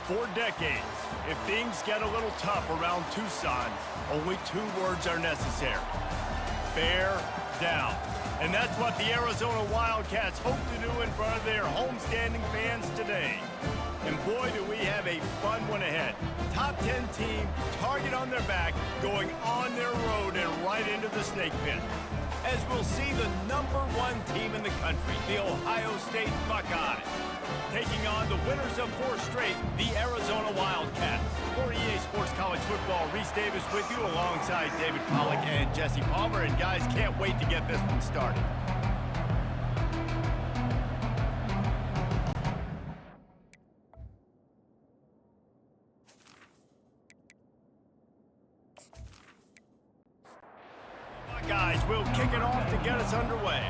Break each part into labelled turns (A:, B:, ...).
A: For decades, if things get a little tough around Tucson, only two words are necessary. Bear down. And that's what the Arizona Wildcats hope to do in front of their homestanding fans today. And boy, do we have a fun one ahead. Top 10 team, target on their back, going on their road and right into the snake pit. As we'll see the #1 team in the country, the Ohio State Buckeyes, taking on the winners of 4 straight, the Arizona Wildcats. For EA Sports College Football, Reese Davis with you alongside David Pollack and Jesse Palmer. And guys, can't wait to get this one started. Buckeyes will kick it off to get us underway.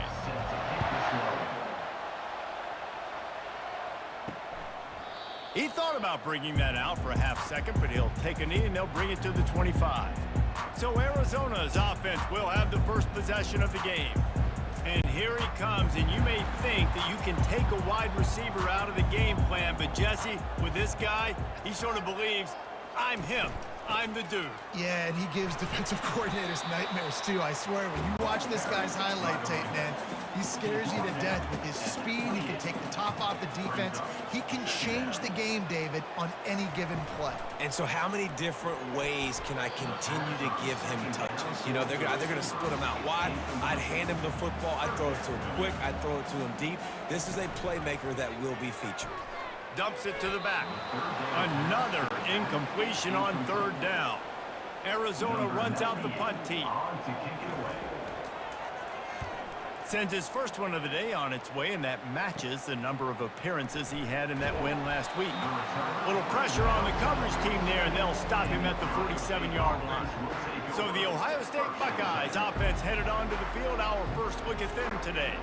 A: He thought about bringing that out for a half second, but he'll take a knee and they'll bring it to the 25. So Arizona's offense will have the first possession of the game. And here he comes, and you may think that you can take a wide receiver out of the game plan, but Jesse, with this guy, he sort of believes, I'm him. I'm the dude.
B: Yeah, and he gives defensive coordinators nightmares, too. I swear, when you watch this guy's highlight tape, man, he scares you to death with his speed. He can take the top off the defense. He can change the game, David, on any given play.
C: And so how many different ways can I continue to give him touches? You know, they're going to split him out wide. I'd hand him the football. I'd throw it to him quick. I'd throw it to him deep. This is a playmaker that will be featured.
A: Dumps it to the back. Another incompletion on 3rd down. Arizona runs out the punt team. Sends his first one of the day on its way, and that matches the number of appearances he had in that win last week. Little pressure on the coverage team there, and they'll stop him at the 47-yard line. So the Ohio State Buckeyes offense headed onto the field. Our first look at them today.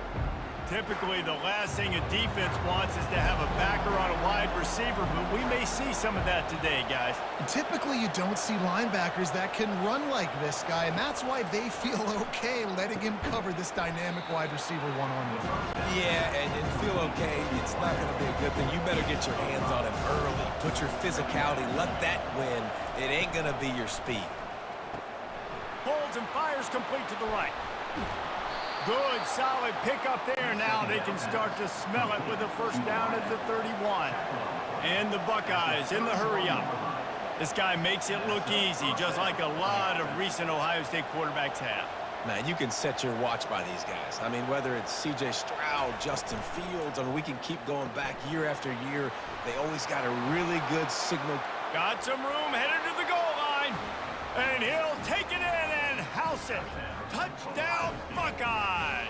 A: Typically, the last thing a defense wants is to have a backer on a wide receiver, but we may see some of that today, guys.
B: Typically, you don't see linebackers that can run like this guy, and that's why they feel okay letting him cover this dynamic wide receiver one-on-one.
C: Yeah, and feel okay, it's not going to be a good thing. You better get your hands on him early. Put your physicality, let that win. It ain't going to be your speed.
A: Holds and fires complete to the right. Good, solid pickup there. Now they can start to smell it with a first down at the 31. And the Buckeyes in the hurry-up. This guy makes it look easy, just like a lot of recent Ohio State quarterbacks have.
C: Man, you can set your watch by these guys. I mean, whether it's C.J. Stroud, Justin Fields, I mean, we can keep going back year after year. They always got a really good signal.
A: Got some room, headed to the goal line. And he'll take it in and house it. Touchdown, Buckeyes!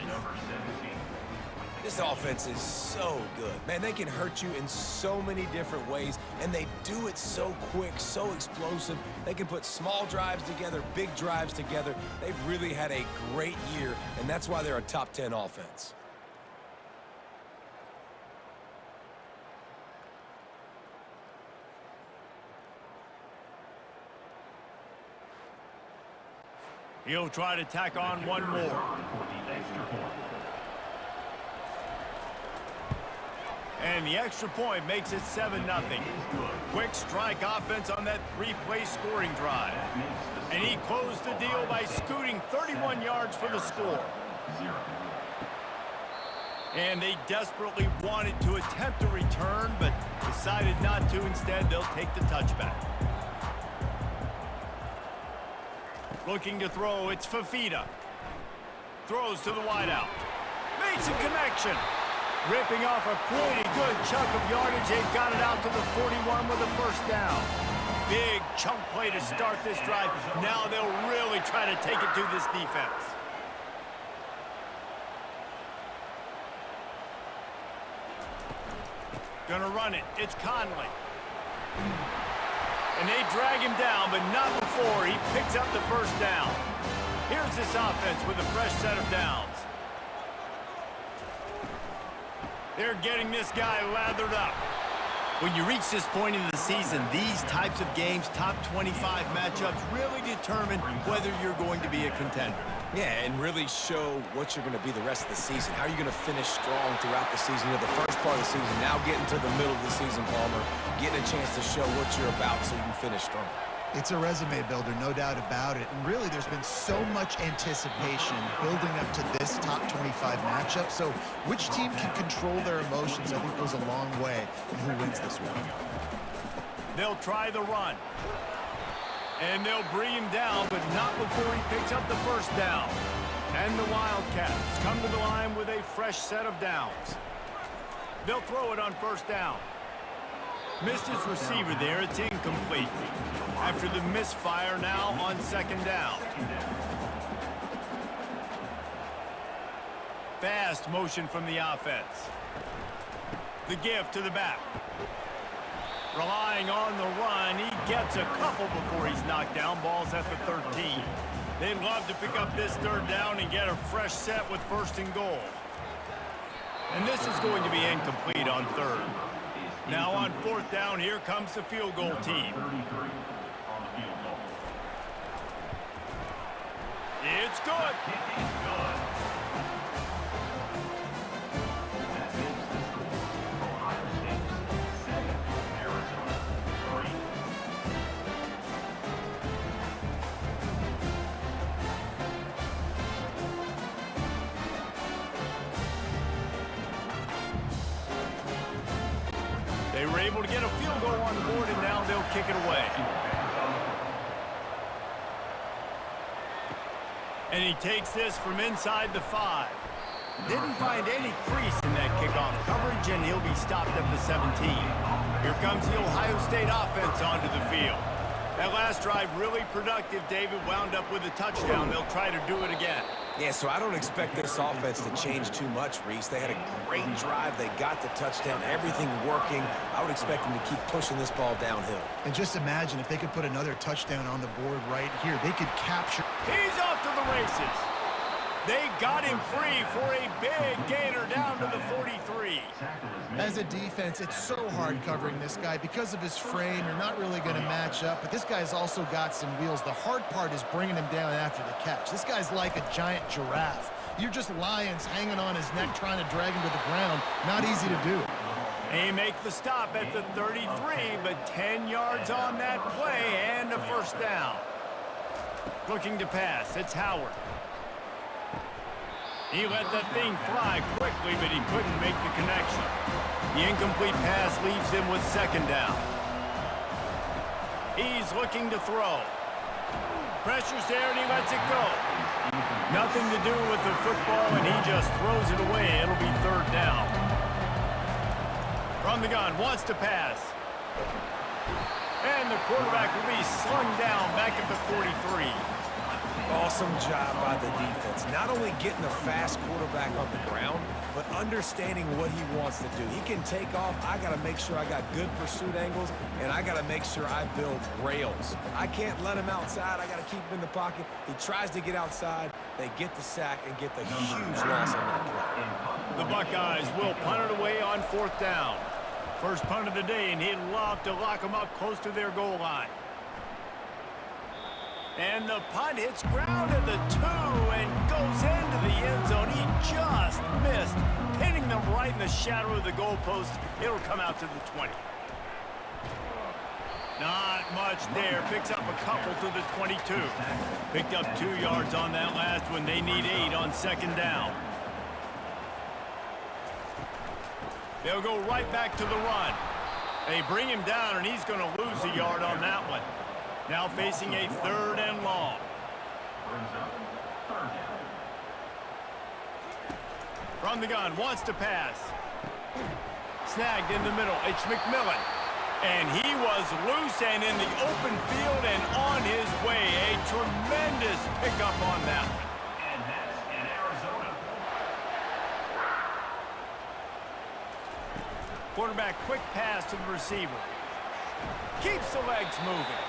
C: This offense is so good. Man, they can hurt you in so many different ways, and they do it so quick, so explosive. They can put small drives together, big drives together. They've really had a great year, and that's why they're a top 10 offense.
A: He'll try to tack on one more. And the extra point makes it 7-0. Quick strike offense on that 3-play scoring drive. And he closed the deal by scooting 31 yards for the score. And they desperately wanted to attempt a return, but decided not to. Instead, they'll take the touchback. Looking to throw, it's Fafita. Throws to the wideout. Makes a connection. Ripping off a pretty good chunk of yardage. They've got it out to the 41 with a first down. Big chunk play to start this drive. Now they'll really try to take it to this defense. Gonna run it. It's Conley. And they drag him down, but not before he picks up the first down. Here's this offense with a fresh set of downs. They're getting this guy lathered up. When you reach this point in the season, these types of games, top 25 matchups, really determine whether you're going to be a contender.
C: Yeah, and really show what you're going to be the rest of the season. How are you going to finish strong throughout the season? You know, the first part of the season, now getting to the middle of the season, Palmer, getting a chance to show what you're about so you can finish strong.
B: It's a resume builder, no doubt about it. And really, there's been so much anticipation building up to this top 25 matchup. So which team can control their emotions, I think, goes a long way in who wins this one.
A: They'll try the run. And they'll bring him down, but not before he picks up the first down. And the Wildcats come to the line with a fresh set of downs. They'll throw it on first down. Missed his receiver there. It's incomplete. After the misfire now on second down. Fast motion from the offense. The give to the back. Relying on the run, he gets a couple before he's knocked down. Ball's at the 13. They'd love to pick up this third down and get a fresh set with first and goal. And this is going to be incomplete on third. Now on fourth down, here comes the field goal team. It's good. They were able to get a field goal on the board, and now they'll kick it away. And he takes this from inside the 5. Didn't find any crease in that kickoff coverage, and he'll be stopped at the 17. Here comes the Ohio State offense onto the field. That last drive really productive. David wound up with a touchdown. They'll try to do it again.
C: Yeah, so I don't expect this offense to change too much, Reese. They had a great drive. They got the touchdown, everything working. I would expect them to keep pushing this ball downhill.
B: And just imagine if they could put another touchdown on the board right here. They could capture.
A: He's off to the races. They got him free for a big gainer down to the 43.
B: As a defense, it's so hard covering this guy. Because of his frame, you're not really going to match up. But this guy's also got some wheels. The hard part is bringing him down after the catch. This guy's like a giant giraffe. You're just lions hanging on his neck trying to drag him to the ground. Not easy to do.
A: They make the stop at the 33, but 10 yards on that play and a first down. Looking to pass, it's Howard. He let that thing fly quickly, but he couldn't make the connection. The incomplete pass leaves him with second down. He's looking to throw. Pressure's there, and he lets it go. Nothing to do with the football, and he just throws it away. It'll be third down. From the gun, wants to pass. And the quarterback will be slung down back at the 43.
C: Awesome job by the defense. Not only getting the fast quarterback on the ground, but understanding what he wants to do. He can take off. I got to make sure I got good pursuit angles, and I got to make sure I build rails. I can't let him outside. I got to keep him in the pocket. He tries to get outside. They get the sack and get the huge loss on that play.
A: The Buckeyes will punt it away on fourth down. First punt of the day, and he'd love to lock them up close to their goal line. And the punt hits ground at the 2 and goes into the end zone. He just missed, pinning them right in the shadow of the goalpost. It'll come out to the 20. Not much there. Picks up a couple to the 22. Picked up 2 yards on that last one. They need 8 on second down. They'll go right back to the run. They bring him down, and he's going to lose a yard on that one. Now facing a third and long. From the gun, wants to pass. Snagged in the middle, it's McMillan. And he was loose and in the open field and on his way. A tremendous pickup on that one.
D: And that's in Arizona.
A: Quarterback, quick pass to the receiver. Keeps the legs moving.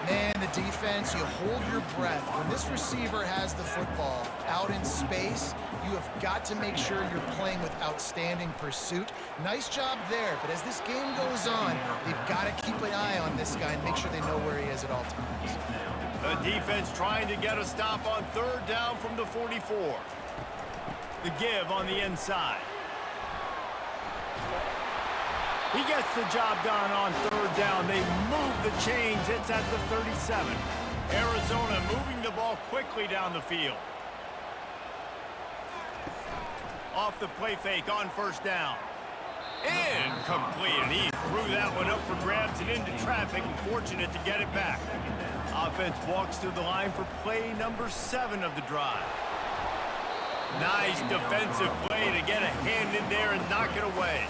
B: Man, the defense, you hold your breath. When this receiver has the football out in space, you have got to make sure you're playing with outstanding pursuit. Nice job there, but as this game goes on, they've got to keep an eye on this guy and make sure they know where he is at all times.
A: The defense trying to get a stop on third down from the 44. The give on the inside. He gets the job done on third down. They move the chains. It's at the 37. Arizona moving the ball quickly down the field. Off the play fake on first down. Incomplete. And he threw that one up for grabs and into traffic, and fortunate to get it back. Offense walks through the line for play number 7 of the drive. Nice defensive play to get a hand in there and knock it away.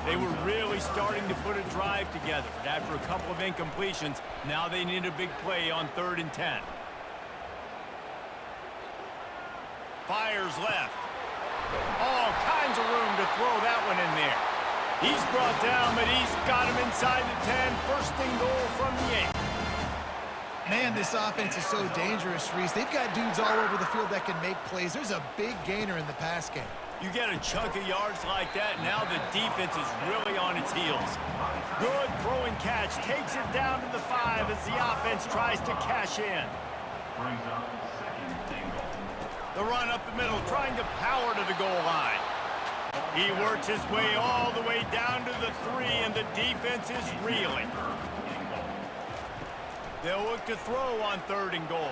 A: They were really starting to put a drive together. After a couple of incompletions, now they need a big play on 3rd and 10. Fires left. All kinds of room to throw that one in there. He's brought down, but he's got him inside the 10. First and goal from the 8.
B: Man, this offense is so dangerous, Reese. They've got dudes all over the field that can make plays. There's a big gainer in the pass game.
A: You get a chunk of yards like that, now the defense is really on its heels. Good throw and catch. Takes it down to the 5 as the offense tries to cash in.
D: Brings up second and goal.
A: The run up the middle, trying to power to the goal line. He works his way all the way down to the 3, and the defense is reeling. They'll look to throw on 3rd and goal.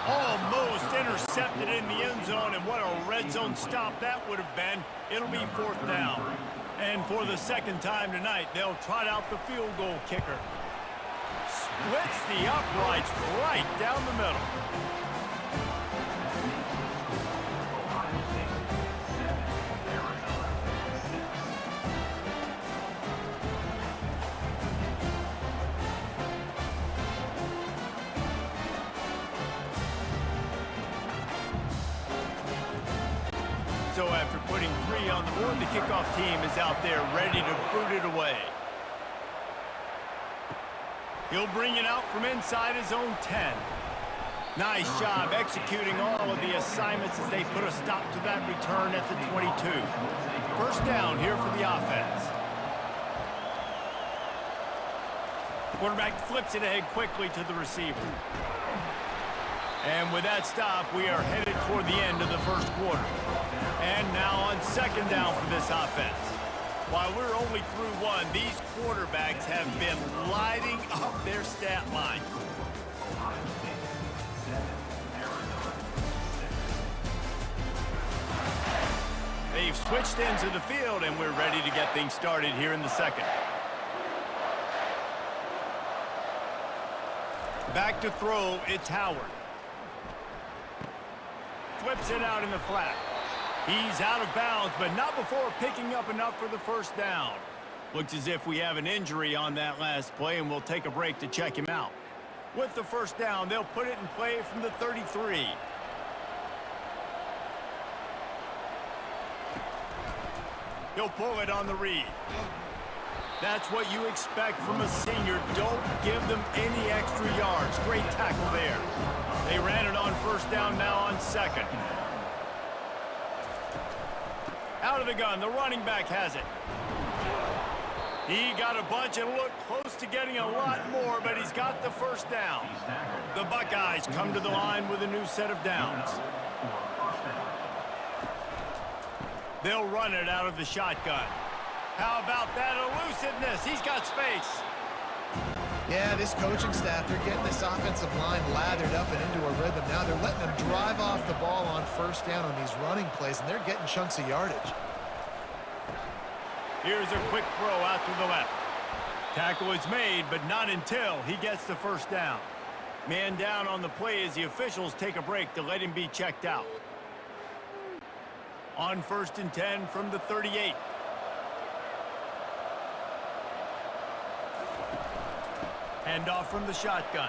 A: Almost intercepted in the end zone, and what a red zone stop that would have been. It'll be 4th down. And for the second time tonight, they'll trot out the field goal kicker. Splits the uprights right down the middle. So after putting 3 on the board, the kickoff team is out there ready to boot it away. He'll bring it out from inside his own 10. Nice job executing all of the assignments as they put a stop to that return at the 22. First down here for the offense. Quarterback flips it ahead quickly to the receiver. And with that stop, we are headed toward the end of the first quarter. And now on second down for this offense. While we're only through 1, these quarterbacks have been lighting up their stat line. They've switched into the field, and we're ready to get things started here in the second. Back to throw, it's Howard. Flips it out in the flat. He's out of bounds, but not before picking up enough for the first down. Looks as if we have an injury on that last play, and we'll take a break to check him out. With the first down, they'll put it in play from the 33. He'll pull it on the read. That's what you expect from a senior. Don't give them any extra yards. Great tackle there. They ran it on first down, now on second. Out of the gun, the running back has it. He got a bunch and looked close to getting a lot more, but he's got the first down. The Buckeyes come to the line with a new set of downs. They'll run it out of the shotgun. How about that elusiveness? He's got space.
B: Yeah, this coaching staff, they're getting this offensive line lathered up and into a rhythm. Now they're letting them drive off the ball on first down on these running plays, and they're getting chunks of yardage.
A: Here's a quick throw out to the left. Tackle is made, but not until he gets the first down. Man down on the play as the officials take a break to let him be checked out. On 1st and 10 from the 38. Handoff from the shotgun.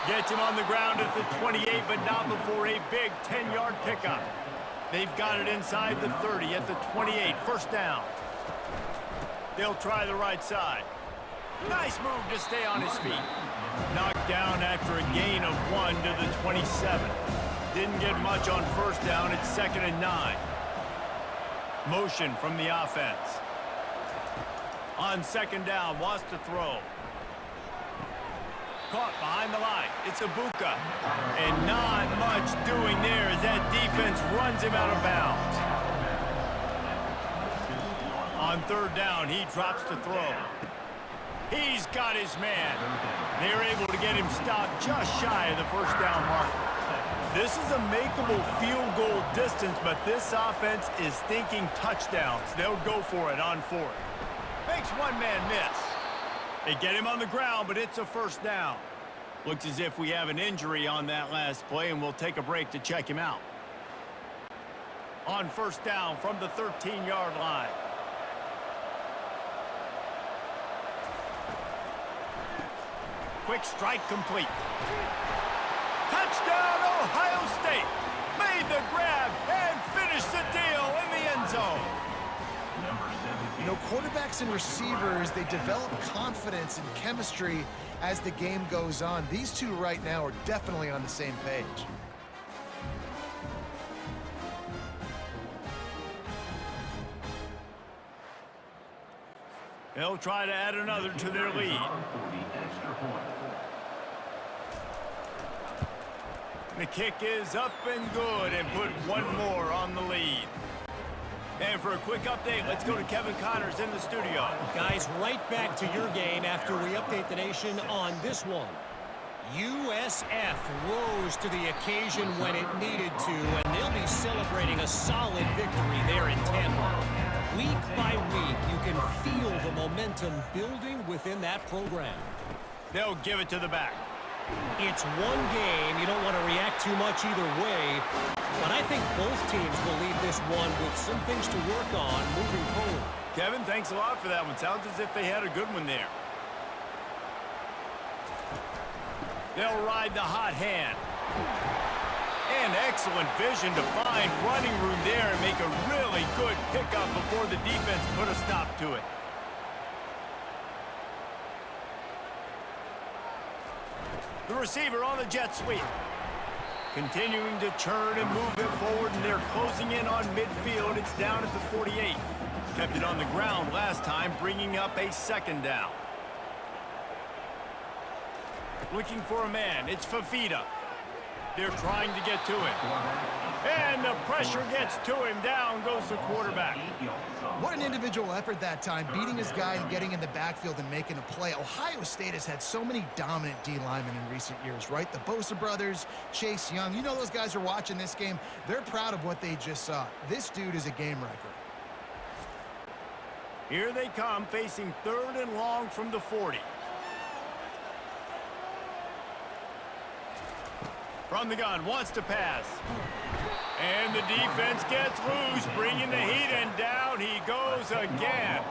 A: Gets him on the ground at the 28, but not before a big 10-yard pickup. They've got it inside the 30 at the 28. First down. They'll try the right side. Nice move to stay on his feet. Knocked down after a gain of 1 to the 27. Didn't get much on first down. It's 2nd and 9. Motion from the offense. On second down, wants to throw. caught behind the line. It's Ibuka. And not much doing there as that defense runs him out of bounds. On third down, he drops to throw. He's got his man. They're able to get him stopped just shy of the first down marker. This is a makeable field goal distance, but this offense is thinking touchdowns. They'll go for it on fourth. Makes one man miss. They get him on the ground, but it's a first down. Looks as if we have an injury on that last play, and we'll take a break to check him out. On first down from the 13-yard line. Quick strike complete. Touchdown, Ohio State. Made the grab and finished the deal in the end zone.
B: You know, quarterbacks and receivers, they develop confidence and chemistry as the game goes on. These two right now are definitely on the same page.
A: They'll try to add another to their lead. The kick is up and good and put one more on the lead. And for a quick update, let's go to Kevin Connors in the studio.
E: Guys, right back to your game after we update the nation on this one. USF rose to the occasion when it needed to, and they'll be celebrating a solid victory there in Tampa. Week by week, you can feel the momentum building within that program.
A: They'll give it to the back.
E: It's one game. You don't want to react too much either way, but I think both teams will leave this one with some things to work on moving forward.
A: Kevin, thanks a lot for that one. Sounds as if they had a good one there. They'll ride the hot hand. And excellent vision to find running room there and make a really good pickup before the defense put a stop to it. The receiver on the jet sweep. Continuing to churn and move it forward, and they're closing in on midfield. It's down at the 48. Kept it on the ground last time, bringing up a second down. Looking for a man. It's Fafita. They're trying to get to it. And the pressure gets to him. Down goes the quarterback.
B: What an individual effort that time, beating his guy and getting in the backfield and making a play. Ohio State has had so many dominant D linemen in recent years, right? The Bosa brothers, Chase Young. You know those guys are watching this game. They're proud of what they just saw. This dude is a game wrecker.
A: Here they come, facing third and long from the 40. From the gun, wants to pass. And the defense gets loose, bringing the heat, and down he goes again.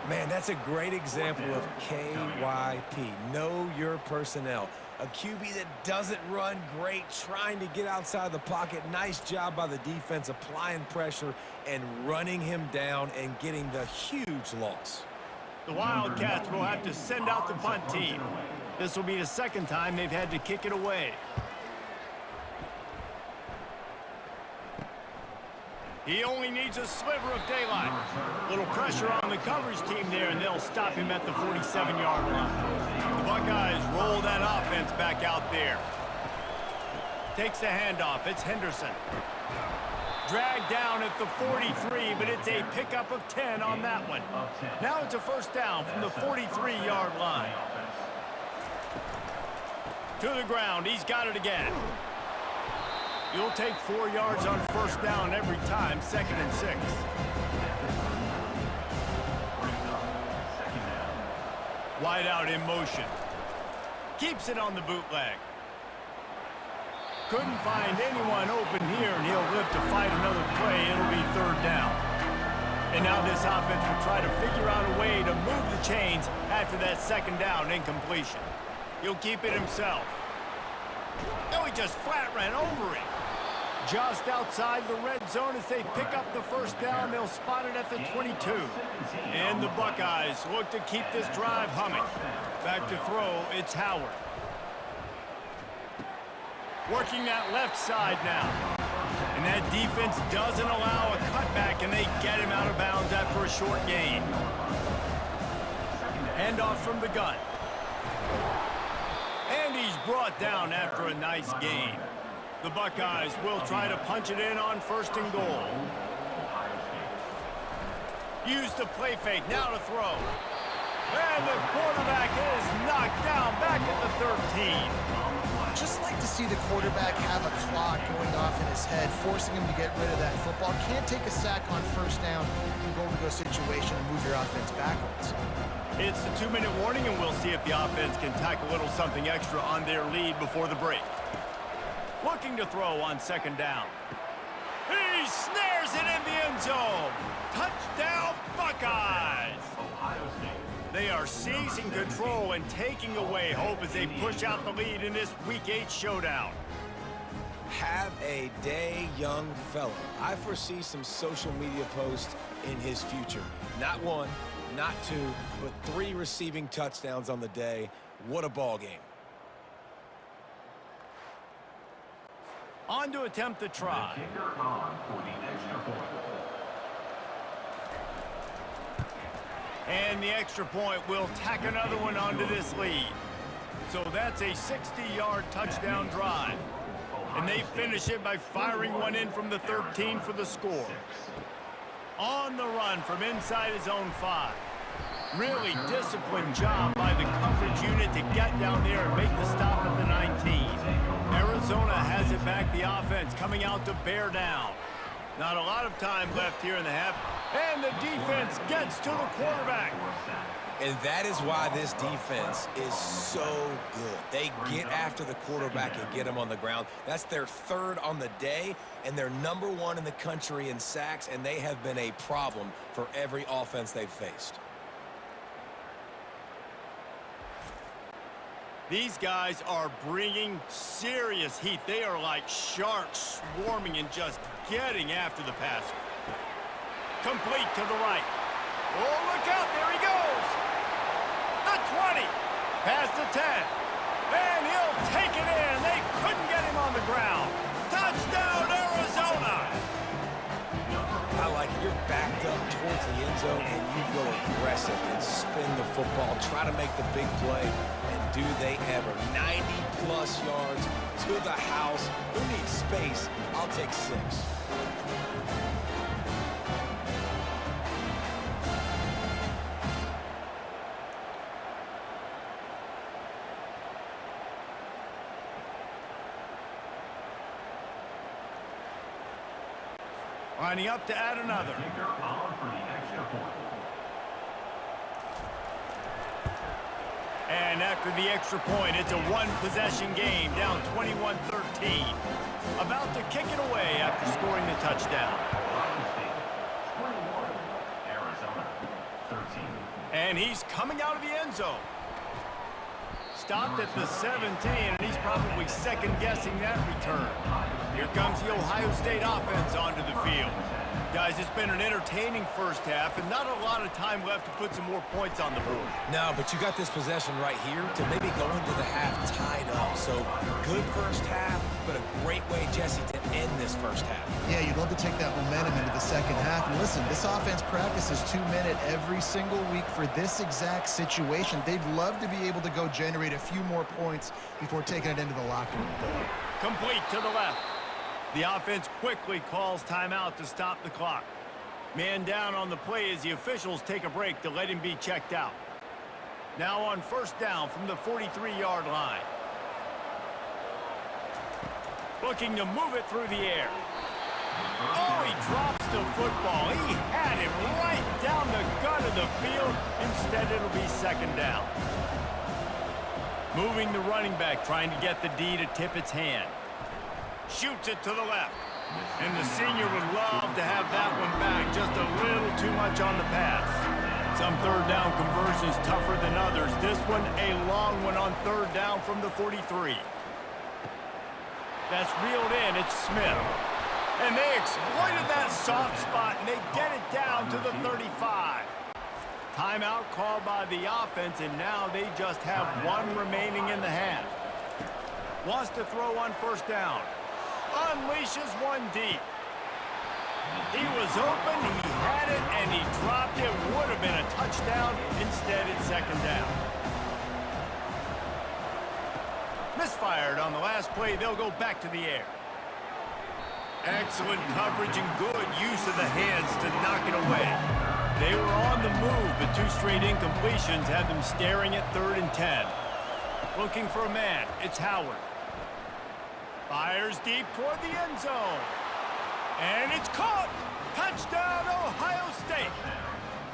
C: Man, that's a great example of KYP. Know your personnel. A QB that doesn't run great, trying to get outside the pocket. Nice job by the defense, applying pressure and running him down and getting the huge loss.
A: The Wildcats will have to send out the punt team. This will be the second time they've had to kick it away. He only needs a sliver of daylight. Little pressure on the coverage team there, and they'll stop him at the 47-yard line. The Buckeyes roll that offense back out there. Takes the handoff. It's Henderson. Dragged down at the 43, but it's a pickup of 10 on that one. Now it's a first down from the 43-yard line. To the ground. He's got it again. You'll take 4 yards on first down every time, 2nd and 6. Wide out in motion. Keeps it on the bootleg. Couldn't find anyone open here, and he'll live to fight another play. It'll be third down. And now this offense will try to figure out a way to move the chains after that second down incompletion. He'll keep it himself. No, he just flat ran over it. Just outside the red zone as they pick up the first down. They'll spot it at the 22. And the Buckeyes look to keep this drive humming. Back to throw, it's Howard. Working that left side now. And that defense doesn't allow a cutback, and they get him out of bounds after a short gain. Handoff from the gun. And he's brought down after a nice gain. The Buckeyes will try to punch it in on 1st and goal. Use the play fake, now to throw. And the quarterback is knocked down back at the 13.
B: Just like to see the quarterback have a clock going off in his head, forcing him to get rid of that football. Can't take a sack on 1st down in goal-to-go situation and move your offense backwards.
A: It's the 2-minute warning, and we'll see if the offense can tack a little something extra on their lead before the break. Looking to throw on 2nd down. He snares it in the end zone. Touchdown, Buckeyes!
D: Ohio State.
A: They are seizing control and taking away hope as they push out the lead in this Week 8 showdown.
C: Have a day, young fella. I foresee some social media posts in his future. Not 1, not 2, but 3 receiving touchdowns on the day. What a ball game.
A: On to attempt the try.
D: Kicker on for the extra point.
A: And the extra point will tack another one onto this lead. So that's a 60-yard touchdown drive. And they finish it by firing one in from the 13 for the score. On the run from inside his own 5. Really disciplined job by the coverage unit to get down there and make the stop at the 19. Arizona has it back, the offense coming out to bear down. Not a lot of time left here in the half, and the defense gets to the quarterback.
C: And that is why this defense is so good. They get after the quarterback and get him on the ground. That's their 3rd on the day, and they're number 1 in the country in sacks, and they have been a problem for every offense they've faced.
A: These guys are bringing serious heat. They are like sharks swarming and just getting after the passer. Complete to the right. Oh, look out. There he goes. The 20. Past the 10. And he'll take it in. They couldn't get him on the ground. Touchdown, Arizona.
C: I like it. You're backed up towards the end zone, and you go aggressive and spin the football, try to make the big play, and do they ever. 90-plus yards to the house. Who needs space? I'll take 6.
A: Lining up to add another.
D: Kicker on for the extra point.
A: And after the extra point, it's a 1-possession game, down 21-13. About to kick it away after scoring the touchdown.
D: Ohio State 21, Arizona 13.
A: And he's coming out of the end zone. Stopped at the 17, and he's probably second-guessing that return. Here comes the Ohio State offense onto the field. Guys, it's been an entertaining 1st half, and not a lot of time left to put some more points on the board.
C: No, but you got this possession right here to maybe go into the half tied up. So good 1st half, but a great way, Jesse, to end this 1st half.
B: Yeah, you'd love to take that momentum into the 2nd half. And listen, this offense practices 2-minute every single week for this exact situation. They'd love to be able to go generate a few more points before taking it into the locker room.
A: Complete to the left. The offense quickly calls timeout to stop the clock. Man down on the play as the officials take a break to let him be checked out. Now on 1st down from the 43-yard line. Looking to move it through the air. Oh, he drops the football. He had it right down the gut of the field. Instead, it'll be 2nd down. Moving the running back, trying to get the D to tip its hand. Shoots it to the left. And the senior would love to have that one back. Just a little too much on the pass. Some 3rd down conversions tougher than others. This one, a long one on 3rd down from the 43. That's reeled in. It's Smith. And they exploited that soft spot, and they get it down to the 35. Timeout called by the offense, and now they just have 1 remaining in the half. Wants to throw on 1st down. Unleashes one deep. He was open, he had it, and he dropped it. Would have been a touchdown. Instead, it's 2nd down. Misfired on the last play. They'll go back to the air. Excellent coverage and good use of the hands to knock it away. They were on the move, but 2 straight incompletions had them staring at 3rd and 10. Looking for a man. It's Howard. Fires deep toward the end zone. And it's caught. Touchdown, Ohio State.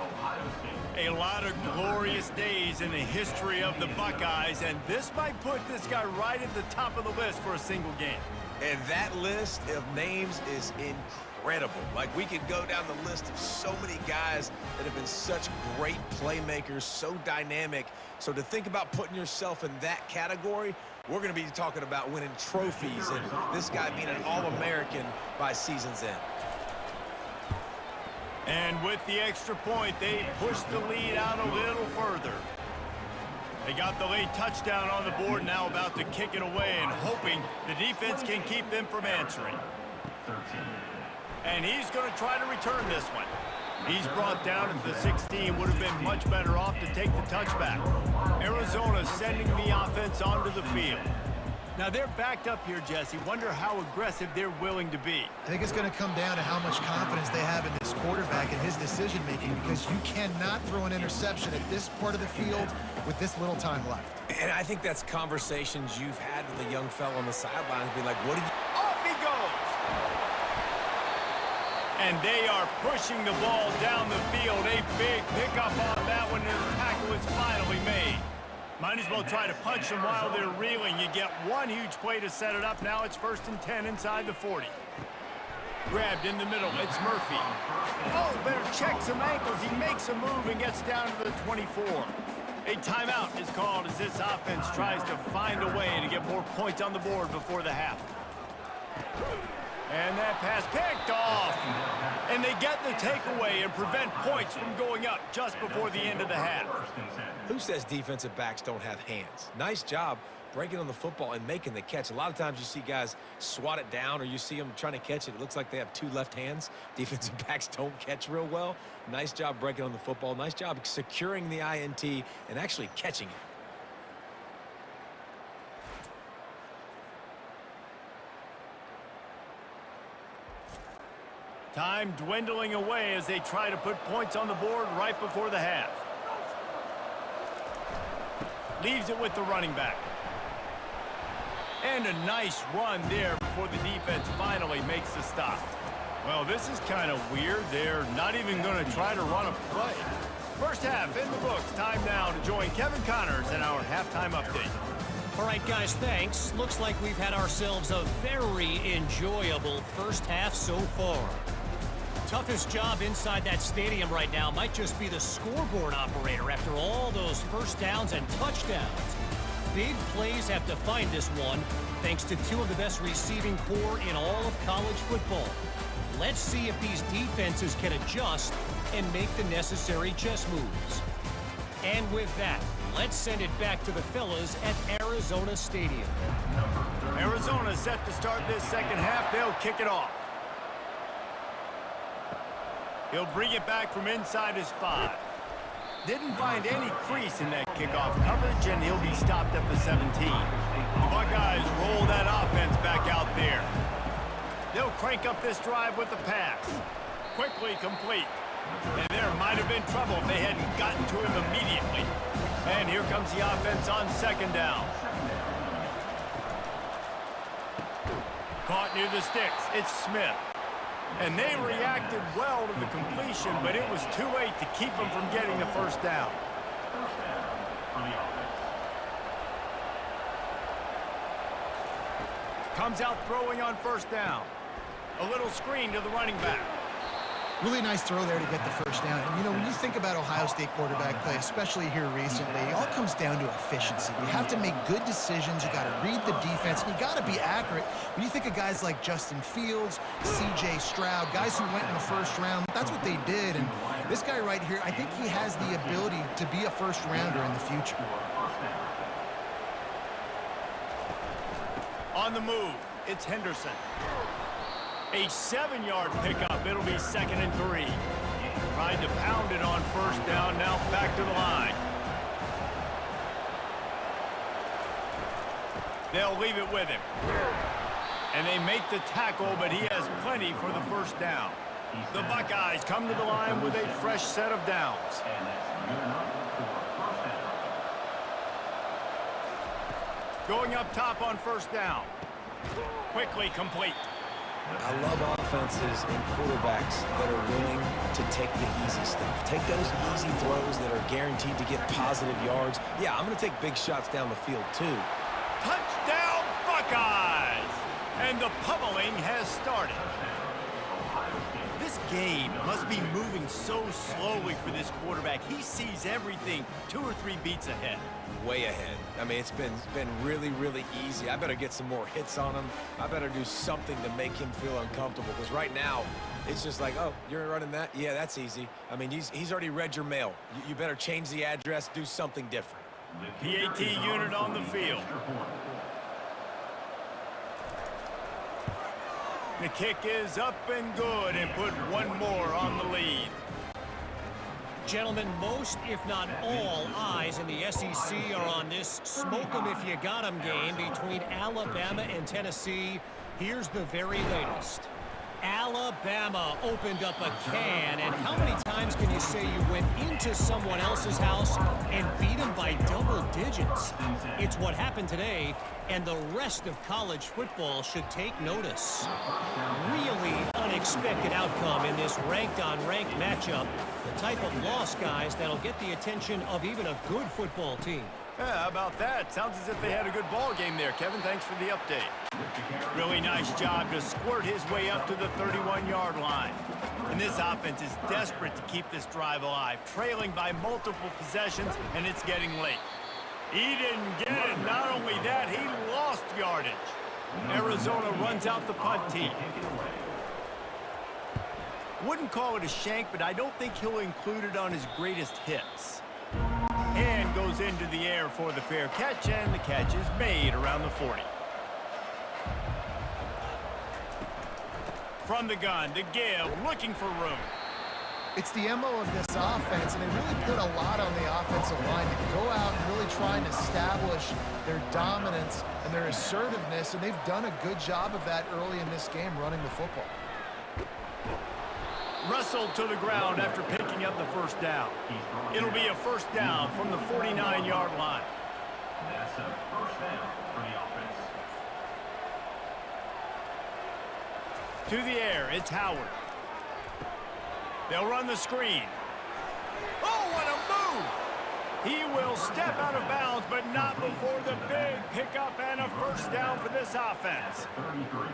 D: Ohio State.
A: A lot of glorious days in the history of the Buckeyes, and this might put this guy right at the top of the list for a single game.
C: And that list of names is incredible. Like, we could go down the list of so many guys that have been such great playmakers, so dynamic. So to think about putting yourself in that category, we're going to be talking about winning trophies and this guy being an All-American by season's end.
A: And with the extra point, they push the lead out a little further. They got the late touchdown on the board, now about to kick it away and hoping the defense can keep them from answering.
D: 13.
A: And he's going to try to return this one. He's brought down at the 16, would have been much better off to take the touchback. Arizona sending the offense onto the field. Now they're backed up here, Jesse. Wonder how aggressive they're willing to be.
B: I think it's going to come down to how much confidence they have in this quarterback and his decision-making, because you cannot throw an interception at this part of the field with this little time left.
C: And I think that's conversations you've had with a young fella on the sidelines, be like, what do you...
A: Off he goes! And they are pushing the ball down the field. A big pickup on that one, and the tackle is finally made. Might as well try to punch them while they're reeling. You get one huge play to set it up. Now it's 1st and 10 inside the 40. Grabbed in the middle. It's Murphy. Oh, better check some ankles. He makes a move and gets down to the 24. A timeout is called as this offense tries to find a way to get more points on the board before the half. And that pass picked off. And they get the takeaway and prevent points from going up just before the end of the half.
C: Who says defensive backs don't have hands? Nice job breaking on the football and making the catch. A lot of times you see guys swat it down, or you see them trying to catch it. It looks like they have 2 left hands. Defensive backs don't catch real well. Nice job breaking on the football. Nice job securing the INT and actually catching it.
A: Time dwindling away as they try to put points on the board right before the half. Leaves it with the running back. And a nice run there before the defense finally makes the stop. Well, this is kind of weird. They're not even going to try to run a play. First half in the books. Time now to join Kevin Connors in our halftime update.
E: All right, guys, thanks. Looks like we've had ourselves a very enjoyable first half so far. Toughest job inside that stadium right now might just be the scoreboard operator after all those first downs and touchdowns. Big plays have defined this one, thanks to 2 of the best receiving corps in all of college football. Let's see if these defenses can adjust and make the necessary chess moves. And with that, let's send it back to the fellas at Arizona Stadium.
A: Arizona set to start this second half. They'll kick it off. He'll bring it back from inside his 5. Didn't find any crease in that kickoff coverage, and he'll be stopped at the 17. The Buckeyes roll that offense back out there. They'll crank up this drive with the pass. Quickly complete. And there might have been trouble if they hadn't gotten to him immediately. And here comes the offense on 2nd down. Caught near the sticks. It's Smith. And they reacted well to the completion, but it was too late to keep them from getting the first down.
D: First down for the offense.
A: Comes out throwing on 1st down. A little screen to the running back.
B: Really nice throw there to get the first down. And, you know, when you think about Ohio State quarterback play, especially here recently, it all comes down to efficiency. You have to make good decisions. You got to read the defense, and you got to be accurate. When you think of guys like Justin Fields, C.J. Stroud, guys who went in the first round, that's what they did. And this guy right here, I think he has the ability to be a first-rounder in the future.
A: On the move, it's Henderson. A 7-yard pickup. It'll be 2nd and 3. Tried to pound it on 1st down. Now back to the line. They'll leave it with him. And they make the tackle, but he has plenty for the first down. The Buckeyes come to the line with a fresh set of downs.
D: And that's good enough for first down.
A: Going up top on first down. Quickly complete.
C: I love offenses and quarterbacks that are willing to take the easy stuff. Take those easy throws that are guaranteed to get positive yards. Yeah, I'm going to take big shots down the field, too.
A: Touchdown, Buckeyes! And the pummeling has started. This game must be moving so slowly for this quarterback. He sees everything 2 or 3 beats ahead.
C: Way ahead. I mean, it's been really, really easy. I better get some more hits on him. I better do something to make him feel uncomfortable, because right now, it's just like, oh, you're running that? Yeah, that's easy. I mean, he's already read your mail. You better change the address, do something different.
A: PAT unit on the field. The kick is up and good, and put one more on the lead.
E: Gentlemen, most, if not all, eyes in the SEC are on this smoke 'em if you got 'em game between Alabama and Tennessee. Here's the very latest. Alabama opened up a can, and how many times can you say you went into someone else's house and beat them by double digits? It's what happened today, and the rest of college football should take notice. Really unexpected outcome in this ranked-on-ranked matchup. The type of loss, guys, that'll get the attention of even a good football team.
A: Yeah, how about that? Sounds as if they had a good ball game there, Kevin. Thanks for the update. Really nice job to squirt his way up to the 31-yard line. And this offense is desperate to keep this drive alive, trailing by multiple possessions, and it's getting late. He didn't get it. Not only that, he lost yardage. Arizona runs out the punt team. Wouldn't call it a shank, but I don't think he'll include it on his greatest hits. And goes into the air for the fair catch, and the catch is made around the 40. From the gun to give, looking for room.
B: It's the MO of this offense, and they really put a lot on the offensive line to go out and really try and establish their dominance and their assertiveness, and they've done a good job of that early in this game running the football.
A: Wrestled to the ground after picking up the first down. It'll be a first down from the 49-yard line.
D: That's a first down for the offense.
A: To the air, it's Howard. They'll run the screen. Oh, what a move! He will step out of bounds, but not before the big pickup and a first down for this offense.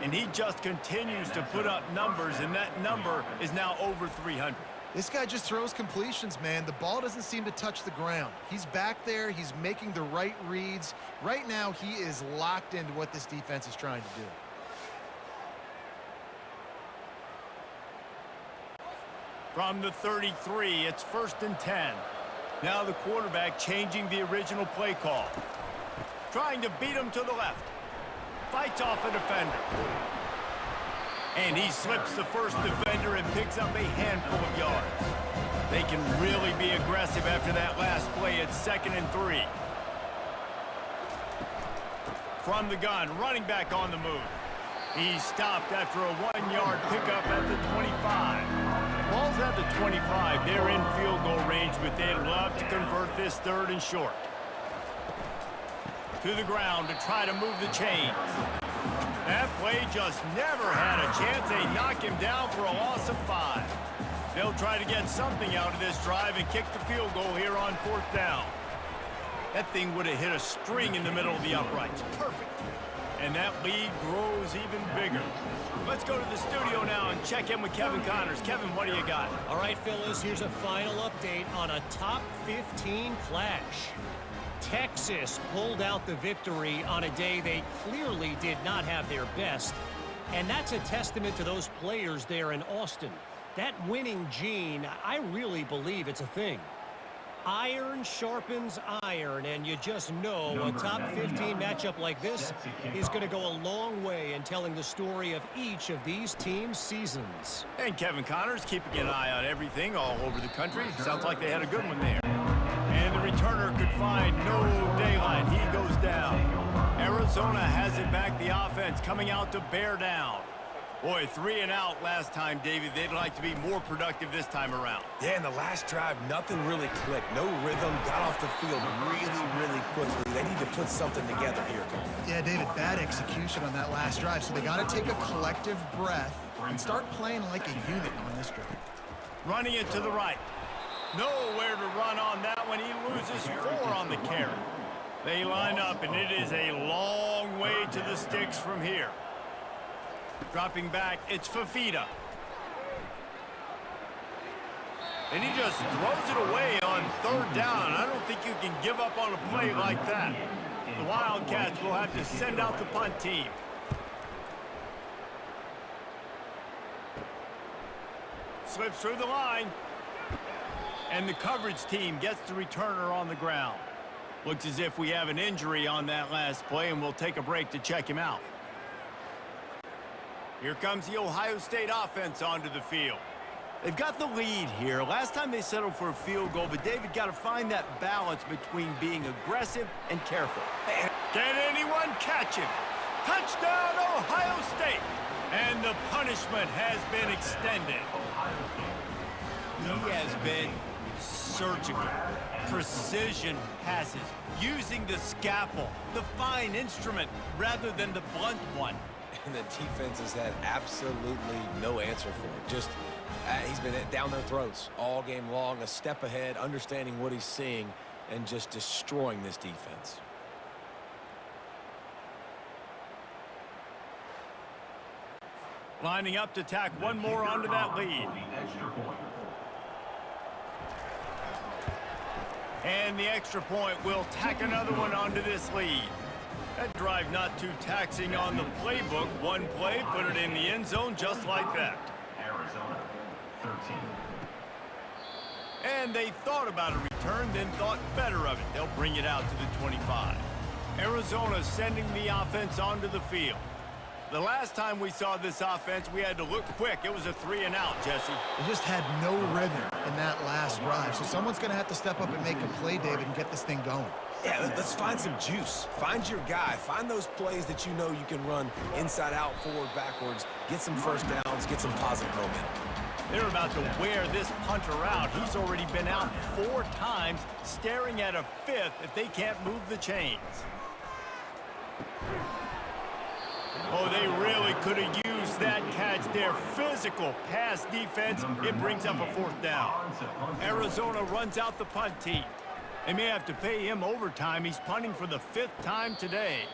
A: And he just continues to put up numbers, and that number is now over 300.
B: This guy just throws completions, man. The ball doesn't seem to touch the ground. He's back there. He's making the right reads. Right now, he is locked into what this defense is trying to do.
A: From the 33, it's 1st and 10. Now the quarterback changing the original play call. Trying to beat him to the left. Fights off a defender. And he slips the first defender and picks up a handful of yards. They can really be aggressive after that last play. It's 2nd and 3. From the gun, running back on the move. He stopped after a 1-yard pickup at the 25. Ball's at the 25. They're in field goal range, but they'd love to convert this 3rd and short. To the ground to try to move the chains. That play just never had a chance. They knock him down for a loss of 5. They'll try to get something out of this drive and kick the field goal here on 4th down. That thing would have hit a string in the middle of the uprights. Perfect. And that lead grows even bigger. Let's go to the studio now and check in with Kevin Connors. Kevin, what do you got?
E: All right, fellas, here's a final update on a top 15 clash. Texas pulled out the victory on a day they clearly did not have their best. And that's a testament to those players there in Austin. That winning gene, I really believe it's a thing. Iron sharpens iron, and you just know a top 15 matchup like this is going to go a long way in telling the story of each of these teams' seasons.
A: And Kevin Connors keeping an eye on everything all over the country. Sounds like they had a good one there. And And the returner could find no daylight. He goes down. Arizona has it back, the offense coming out to bear down. Boy, 3 and out last time, David. They'd like to be more productive this time around.
C: Yeah, in the last drive, nothing really clicked. No rhythm, got off the field really quickly. They need to put something together here, Cole.
B: Yeah, David, bad execution on that last drive, so they got to take a collective breath and start playing like a unit on this drive.
A: Running it to the right. Nowhere to run on that one. He loses 4 on the carry. They line up, and it is a long way to the sticks from here. Dropping back, it's Fafita. And he just throws it away on 3rd down. I don't think you can give up on a play like that. The Wildcats will have to send out the punt team. Slips through the line. And the coverage team gets the returner on the ground. Looks as if we have an injury on that last play, and we'll take a break to check him out. Here comes the Ohio State offense onto the field. They've got the lead here. Last time they settled for a field goal, but David got to find that balance between being aggressive and careful. Can anyone catch him? Touchdown, Ohio State! And the punishment has been extended. He has been surgical, precision passes, using the scalpel, the fine instrument, rather than the blunt one.
C: And the defense has had absolutely no answer for it. Just, he's been down their throats all game long, a step ahead, understanding what he's seeing, and just destroying this defense.
A: Lining up to tack one more onto that lead. And the extra point will tack another one onto this lead. That drive not too taxing on the playbook. One play, put it in the end zone just like that.
D: Arizona, 13.
A: And they thought about a return, then thought better of it. They'll bring it out to the 25. Arizona sending the offense onto the field. The last time we saw this offense, we had to look quick. It was a 3 and out, Jesse.
B: They just had no rhythm in that last drive, so someone's going to have to step up and make a play, David, and get this thing going.
C: Yeah, let's find some juice. Find your guy. Find those plays that you know you can run inside out, forward, backwards. Get some first downs, get some positive momentum.
A: They're about to wear this punter out. He's already been out 4 times, staring at a 5th if they can't move the chains. Oh, they really could have used that catch there. Physical pass defense. It brings up a 4th down. Arizona runs out the punt team. They may have to pay him overtime. He's punting for the 5th time today.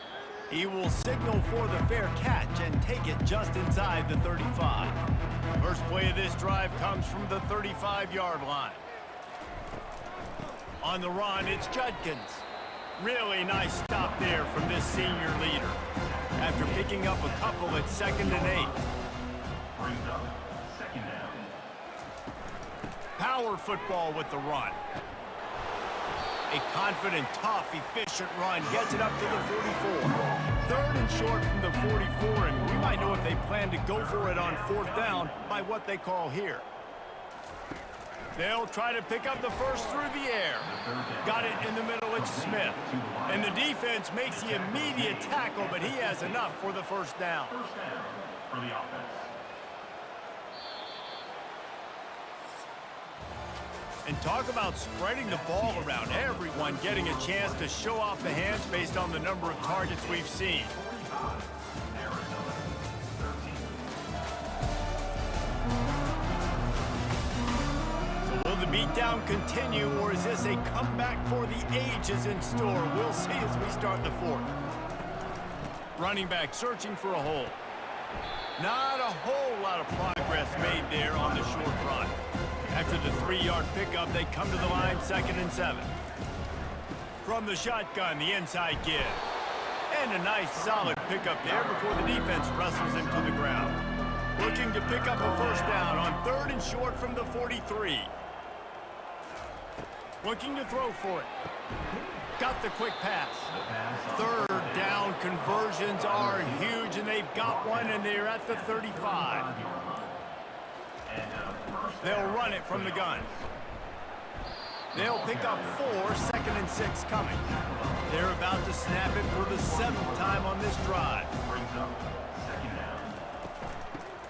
A: He will signal for the fair catch and take it just inside the 35. First play of this drive comes from the 35-yard line. On the run, it's Judkins. Really nice stop there from this senior leader. After picking up a couple at 2nd and 8.
D: Brings up 2nd down.
A: Power football with the run. A confident, tough, efficient run gets it up to the 44. 3rd and short from the 44, and we might know if they plan to go for it on 4th down by what they call here. They'll try to pick up the first through the air. Got it in the middle, it's Smith. And the defense makes the immediate tackle, but he has enough for the 1st down.
D: First down for the offense.
A: And talk about spreading the ball around. Everyone getting a chance to show off the hands based on the number of targets we've seen.
D: Arizona, 13.
A: So will the beatdown continue, or is this a comeback for the ages in store? We'll see as we start the 4th. Running back searching for a hole. Not a whole lot of progress made there on the short run. After the 3-yard pickup, they come to the line 2nd and 7. From the shotgun, the inside give. And a nice solid pickup there before the defense wrestles him to the ground. Looking to pick up a 1st down on 3rd and short from the 43. Looking to throw for it. Got the quick pass. 3rd down conversions are huge, and they've got one, and they're at the 35. They'll run it from the gun. They'll pick up 4, 2nd and 6 coming. They're about to snap it for the 7th time on this drive.
D: Brings up second down.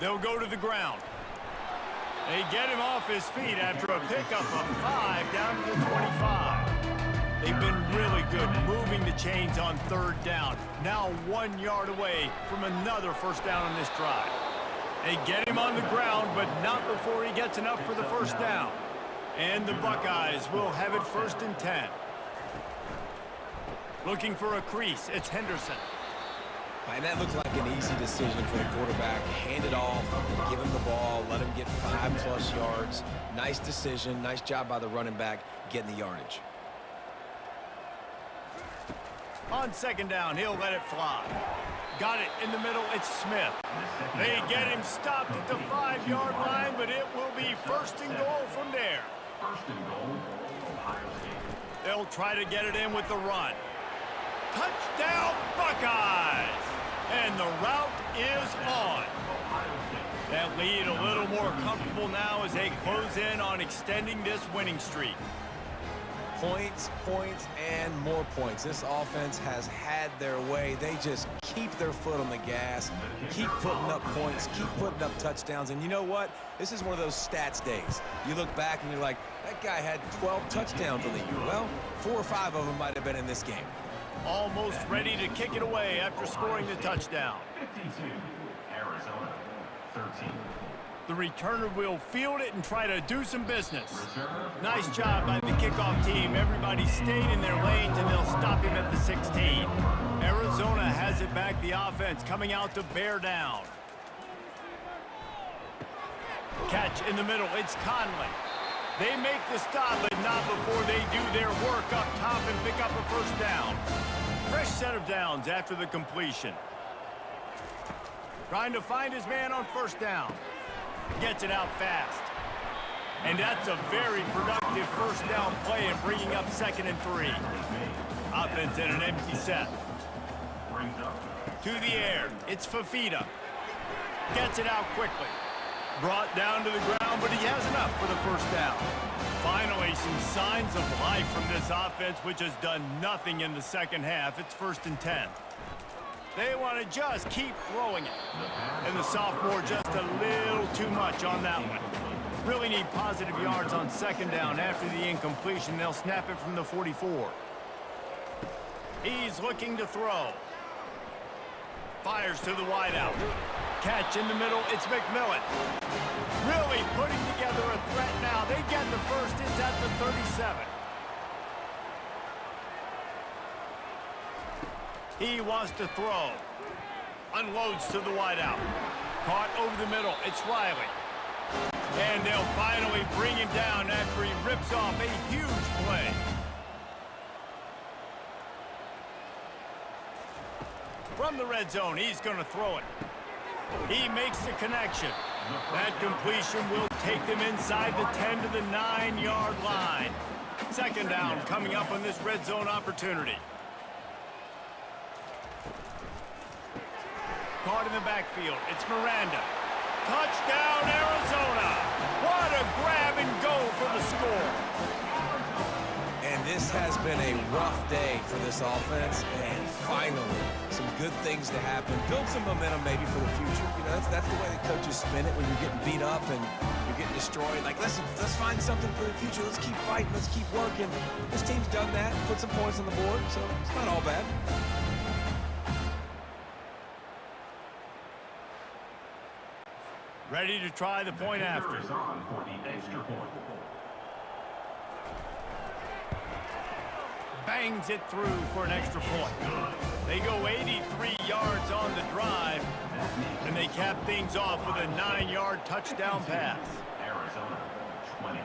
A: They'll go to the ground. They get him off his feet after a pickup of 5 down to the 25. They've been really good moving the chains on 3rd down. Now 1 yard away from another first down on this drive. They get him on the ground, but not before he gets enough for the first down. And the Buckeyes will have it 1st and 10. Looking for a crease, it's Henderson.
C: And that looked like an easy decision for the quarterback. Hand it off, give him the ball, let him get 5+ yards. Nice decision, nice job by the running back getting the yardage.
A: On 2nd down, he'll let it fly. Got it in the middle, it's Smith. They get him stopped at the 5-yard line, but it will be 1st and goal from there.
D: 1st and goal, Ohio State.
A: They'll try to get it in with the run. Touchdown, Buckeyes! And the route is on. That lead a little more comfortable now as they close in on extending this winning streak.
C: Points, points, and more points. This offense has had their way. They just keep their foot on the gas, keep putting up points, keep putting up touchdowns. And you know what? This is one of those stats days. You look back and you're like, that guy had 12 touchdowns on the year. Well, 4 or 5 of them might have been in this game.
A: Almost ready to kick it away after scoring the touchdown.
D: 52, Arizona, 13.
A: The returner will field it and try to do some business. Nice job by the kickoff team. Everybody stayed in their lanes, and they'll stop him at the 16. Arizona has it back, the offense coming out to bear down. Catch in the middle, it's Conley. They make the stop, but not before they do their work up top and pick up a first down. Fresh set of downs after the completion. Trying to find his man on first down. Gets it out fast. And that's a very productive first down play and bringing up 2nd and 3. Offense in an empty set. To the air, it's Fafita. Gets it out quickly. Brought down to the ground, but he has enough for the first down. Finally, some signs of life from this offense, which has done nothing in the second half. It's 1st and 10. They want to just keep throwing it. And the sophomore just a little too much on that one. Really need positive yards on 2nd down after the incompletion. They'll snap it from the 44. He's looking to throw. Fires to the wideout. Catch in the middle, it's McMillan. Really putting together a threat now. They get the first, it's at the 37. He wants to throw. Unloads to the wideout. Caught over the middle, it's Riley. And they'll finally bring him down after he rips off a huge play. From the red zone, he's going to throw it. He makes the connection. That completion will take them inside the 10 to the 9-yard line. 2nd down coming up on this red zone opportunity. Caught in the backfield. It's Miranda. Touchdown, Arizona. What a grab and go for the score.
C: And this has been a rough day for this offense, and finally, some good things to happen. Build some momentum maybe for the future. You know, that's the way the coaches spin it when you're getting beat up and you're getting destroyed. Like, listen, let's find something for the future. Let's keep fighting. Let's keep working. This team's done that, put some points on the board, so it's not all bad.
A: Ready to try the point after.
D: Is on for the extra point.
A: Bangs it through for an extra point. They go 83 yards on the drive, and they cap things off with a 9-yard touchdown pass.
D: Arizona, 20.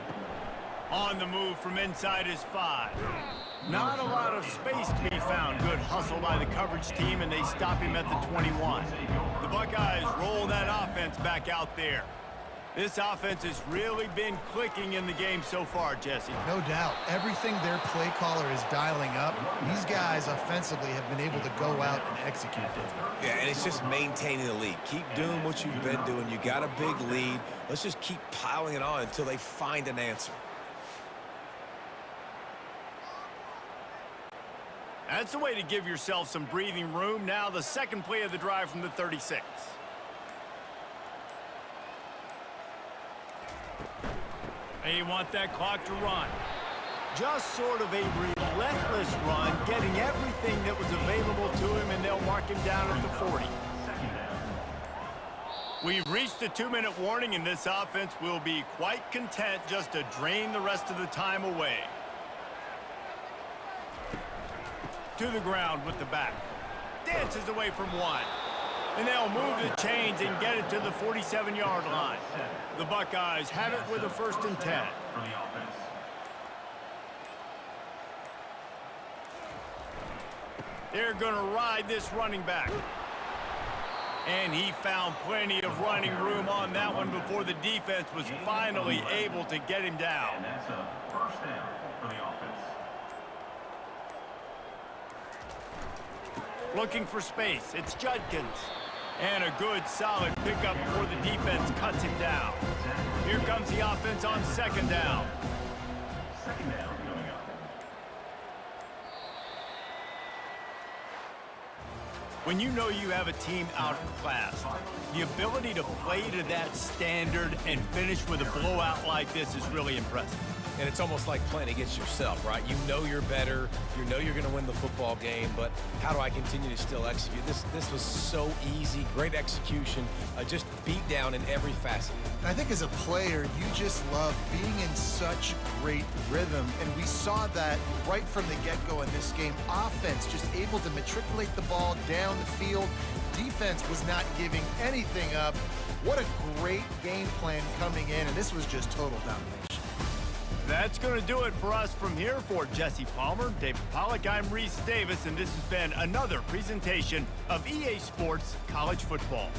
A: On the move from inside his 5. Not a lot of space to be found. Good hustle by the coverage team, and they stop him at the 21. The Buckeyes roll that offense back out there. This offense has really been clicking in the game so far, Jesse.
B: No doubt. Everything their play caller is dialing up, these guys offensively have been able to go out and execute it.
C: Yeah, and it's just maintaining the lead. Keep doing what you've been doing. You got a big lead. Let's just keep piling it on until they find an answer.
A: That's the way to give yourself some breathing room. Now the second play of the drive from the 36. And you want that clock to run. Just sort of a relentless run, getting everything that was available to him, and they'll mark him down at the 40. We've reached the 2-minute warning, and this offense will be quite content just to drain the rest of the time away. To the ground with the back. Dances away from one. And they'll move the chains and get it to the 47-yard line. The Buckeyes have it with a 1st and 10. They're going to ride this running back. And he found plenty of running room on that one before the defense was finally able to get him down.
D: And that's a 1st down for the offense.
A: Looking for space. It's Judkins. And a good, solid pickup before the defense cuts him down. Here comes the offense on 2nd down.
D: 2nd down coming up.
A: When you know you have a team outclassed, the ability to play to that standard and finish with a blowout like this is really impressive.
C: And it's almost like playing against yourself, right? You know you're better. You know you're going to win the football game, but how do I continue to still execute? This was so easy, great execution, just beat down in every facet.
B: I think as a player, you just love being in such great rhythm, and we saw that right from the get-go in this game. Offense just able to matriculate the ball down the field. Defense was not giving anything up. What a great game plan coming in, and this was just total domination.
A: That's going to do it for us from here. For Jesse Palmer, David Pollack, I'm Reese Davis, and this has been another presentation of EA Sports College Football.